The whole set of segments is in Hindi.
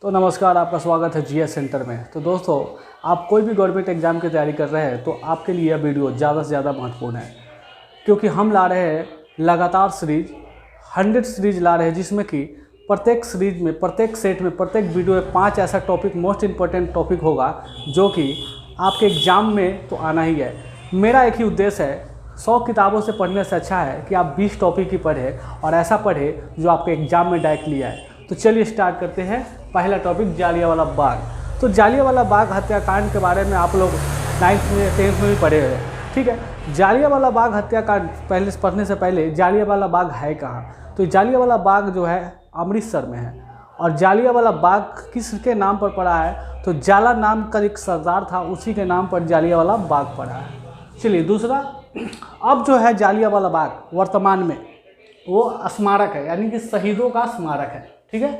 तो नमस्कार, आपका स्वागत है जीएस सेंटर में। तो दोस्तों, आप कोई भी गवर्नमेंट एग्जाम की तैयारी कर रहे हैं तो आपके लिए यह वीडियो ज़्यादा से ज़्यादा महत्वपूर्ण है, क्योंकि हम ला रहे हैं लगातार सीरीज 100 सीरीज ला रहे हैं, जिसमें कि प्रत्येक सीरीज में, प्रत्येक सेट में, प्रत्येक वीडियो में 5 ऐसा टॉपिक, मोस्ट इंपॉर्टेंट टॉपिक होगा जो कि आपके एग्ज़ाम में तो आना ही है। मेरा एक ही उद्देश्य है, 100 किताबों से पढ़ने से अच्छा है कि आप 20 टॉपिक ही पढ़ें और ऐसा पढ़ें जो आपके एग्ज़ाम में डायरेक्ट लिया है। तो चलिए स्टार्ट करते हैं। पहला टॉपिक जालियांवाला बाग। तो जालियांवाला बाग हत्याकांड के बारे में आप लोग 9th में 10th में भी पढ़े हुए हैं, ठीक है। जालियांवाला बाग हत्याकांड पहले पढ़ने से पहले जालियांवाला बाग है कहाँ? तो जालियांवाला बाग जो है अमृतसर में है। और जालियांवाला बाग किसके नाम पर पड़ा है? तो जाला नाम का एक सरदार था, उसी के नाम पर जालियांवाला बाग पड़ा है। चलिए दूसरा, अब जो है जालियांवाला बाग वर्तमान में वो स्मारक है, यानी कि शहीदों का स्मारक है, ठीक है।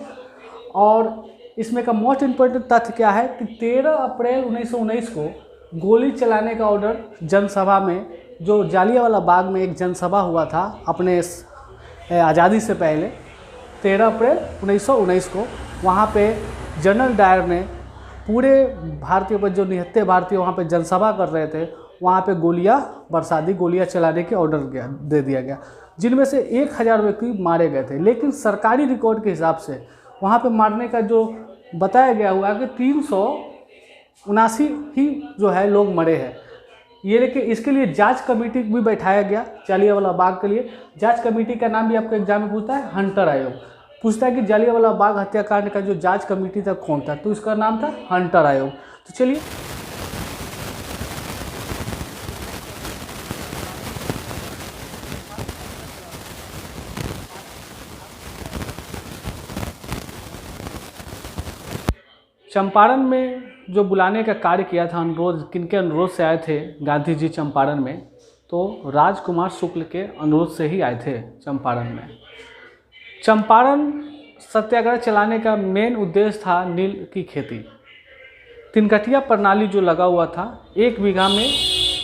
और इसमें का मोस्ट इम्पोर्टेंट तथ्य क्या है कि 13 अप्रैल 1919 को गोली चलाने का ऑर्डर जनसभा में, जो जालियांवाला बाग में एक जनसभा हुआ था अपने आज़ादी से पहले, 13 अप्रैल 1919 को, वहाँ पे जनरल डायर ने पूरे भारतीयों पर, जो निहत्थे भारतीय वहाँ पे जनसभा कर रहे थे, वहाँ पे गोलियाँ बरसा दी, गोलियाँ चलाने के ऑर्डर दे दिया गया, जिनमें से 1000 व्यक्ति मारे गए थे। लेकिन सरकारी रिकॉर्ड के हिसाब से वहाँ पे मारने का जो बताया गया हुआ है कि 379 ही जो है लोग मरे हैं। ये लेकिन इसके लिए जांच कमेटी भी बैठाया गया जालियांवाला बाग के लिए। जांच कमेटी का नाम भी आपको एग्जाम में पूछता है, हंटर आयोग। पूछता है कि जालियांवाला बाग हत्याकांड का जो जांच कमेटी था कौन था, तो इसका नाम था हंटर आयोग। तो चलिए चंपारण में जो बुलाने का कार्य किया था, अनुरोध किनके अनुरोध से आए थे गांधी जी चंपारण में? तो राजकुमार शुक्ल के अनुरोध से ही आए थे चंपारण में। चंपारण सत्याग्रह चलाने का मेन उद्देश्य था नील की खेती। 3 कट्ठिया प्रणाली जो लगा हुआ था, 1 बीघा में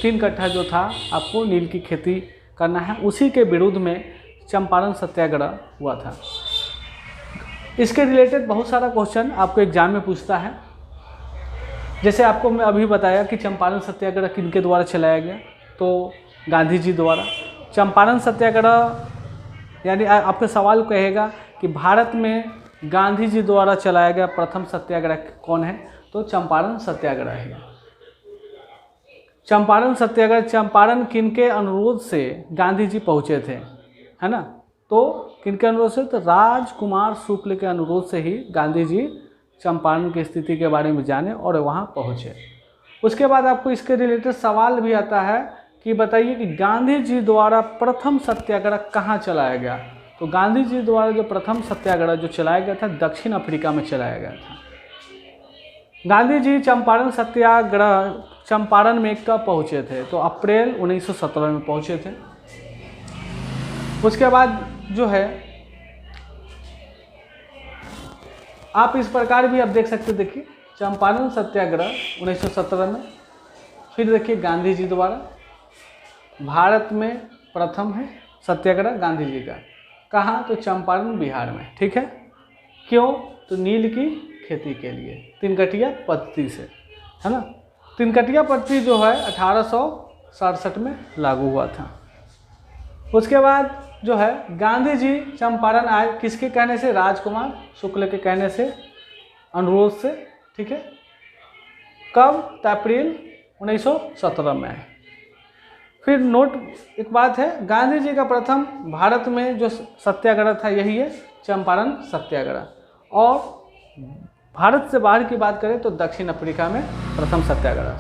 3 कट्ठा जो था आपको नील की खेती करना है, उसी के विरुद्ध में चंपारण सत्याग्रह हुआ था। इसके रिलेटेड बहुत सारा क्वेश्चन आपको एग्जाम में पूछता है। जैसे आपको मैं अभी बताया कि चंपारण सत्याग्रह किनके द्वारा चलाया गया, तो गांधी जी द्वारा। चंपारण सत्याग्रह यानी आपका सवाल कहेगा कि भारत में गांधी जी द्वारा चलाया गया प्रथम सत्याग्रह कौन है? तो चंपारण सत्याग्रह है। चंपारण सत्याग्रह, चंपारण किनके अनुरोध से गांधी जी पहुँचे थे, है ना? तो किनके अनुरोध से? तो राजकुमार शुक्ल के अनुरोध से ही गांधी जी चंपारण की स्थिति के बारे में जाने और वहाँ पहुँचे। उसके बाद आपको इसके रिलेटेड सवाल भी आता है कि बताइए कि गांधी जी द्वारा प्रथम सत्याग्रह कहाँ चलाया गया? तो गांधी जी द्वारा जो प्रथम सत्याग्रह जो चलाया गया था, दक्षिण अफ्रीका में चलाया गया था। गांधी जी चंपारण सत्याग्रह चंपारण में कब पहुँचे थे? तो अप्रैल 1917 में पहुँचे थे। उसके बाद जो है आप इस प्रकार भी आप देख सकते, देखिए चंपारण सत्याग्रह 1917 में, फिर देखिए गांधी जी द्वारा भारत में प्रथम है सत्याग्रह गांधी जी का। कहाँ? तो चंपारण बिहार में, ठीक है। क्यों? तो नील की खेती के लिए, 3 कट्ठिया पद्धति से, है ना। 3 कट्ठिया पद्धति जो है 1867 में लागू हुआ था। उसके बाद जो है गांधी जी चंपारण आए, किसके कहने से? राजकुमार शुक्ल के कहने से, अनुरोध से, ठीक है। कब? तो अप्रैल 1917 में आए। फिर नोट एक बात है, गांधी जी का प्रथम भारत में जो सत्याग्रह था यही है चंपारण सत्याग्रह। और भारत से बाहर की बात करें तो दक्षिण अफ्रीका में प्रथम सत्याग्रह।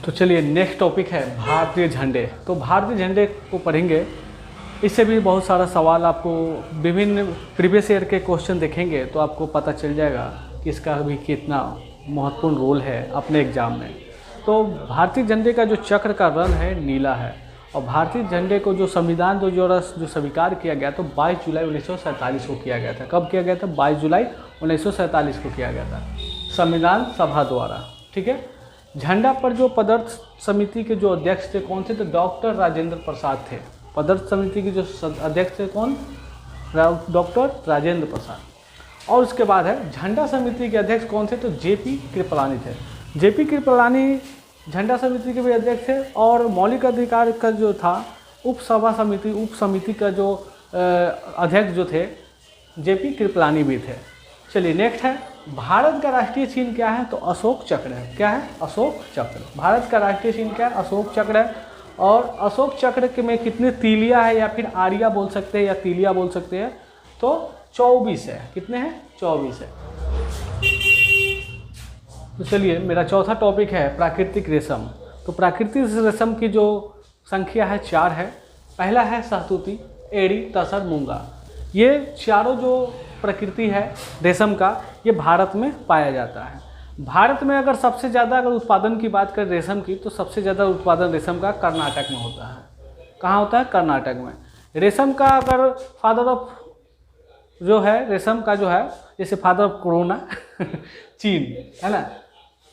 तो चलिए नेक्स्ट टॉपिक है भारतीय झंडे। तो भारतीय झंडे को पढ़ेंगे, इससे भी बहुत सारा सवाल आपको, विभिन्न प्रीवियस ईयर के क्वेश्चन देखेंगे तो आपको पता चल जाएगा कि इसका भी कितना महत्वपूर्ण रोल है अपने एग्जाम में। तो भारतीय झंडे का जो चक्र का रंग है नीला है। और भारतीय झंडे को जो संविधान जो स्वीकार किया गया तो 22 जुलाई 1947 को किया गया था। कब किया गया था? 22 जुलाई 1947 को किया गया था संविधान सभा द्वारा, ठीक है। झंडा पर जो पदार्थ समिति के जो अध्यक्ष थे कौन थे? तो डॉक्टर राजेंद्र प्रसाद थे। पदार्थ समिति के जो अध्यक्ष थे कौन? डॉक्टर राजेंद्र प्रसाद। और उसके बाद है झंडा समिति के अध्यक्ष कौन थे, तो जेपी कृपलानी थे। जेपी कृपलानी झंडा समिति के भी अध्यक्ष थे। और मौलिक अधिकार का जो था उप समिति का जो अध्यक्ष जो थे जेपी कृपलानी भी थे। चलिए नेक्स्ट है, भारत का राष्ट्रीय चिन्ह क्या है, तो अशोक चक्र है। क्या है, अशोक चक्र। भारत का राष्ट्रीय चिन्ह क्या है, अशोक चक्र है। और अशोक चक्र के में कितने तीलियां है, या फिर आरिया बोल सकते हैं या तीलिया बोल सकते हैं, तो 24 है। कितने हैं, 24 है। तो चलिए मेरा चौथा टॉपिक है प्राकृतिक रेशम। तो प्राकृतिक रेशम की जो संख्या है 4 है। पहला है सहतूती, एड़ी, तसर, मूंगा। ये चारों जो प्रकृति है रेशम का, ये भारत में पाया जाता है। भारत में अगर सबसे ज़्यादा अगर उत्पादन की बात करें रेशम की, तो सबसे ज़्यादा उत्पादन रेशम का कर्नाटक में होता है। कहाँ होता है, कर्नाटक में। रेशम का अगर फादर ऑफ जो है रेशम का जो है, जैसे फादर ऑफ कोरोना चीन है ना,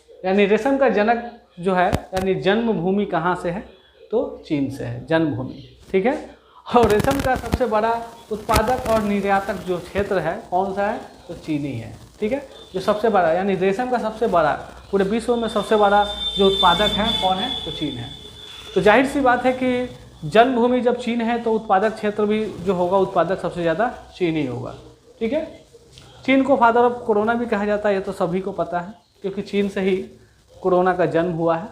यानी रेशम का जनक जो है, यानी जन्मभूमि कहाँ से है, तो चीन से है जन्मभूमि। ठीक है। और रेशम का सबसे बड़ा उत्पादक और निर्यातक जो क्षेत्र है कौन सा है, तो चीनी है। ठीक है। जो सबसे बड़ा, यानी रेशम का सबसे बड़ा, पूरे विश्व में सबसे बड़ा जो उत्पादक है कौन है, तो चीन है। तो जाहिर सी बात है कि जन्मभूमि जब चीन है तो उत्पादक क्षेत्र भी जो होगा, उत्पादक सबसे ज़्यादा चीन ही होगा। ठीक है। चीन को फादर ऑफ कोरोना भी कहा जाता है, ये तो सभी को पता है, क्योंकि चीन से ही कोरोना का जन्म हुआ है।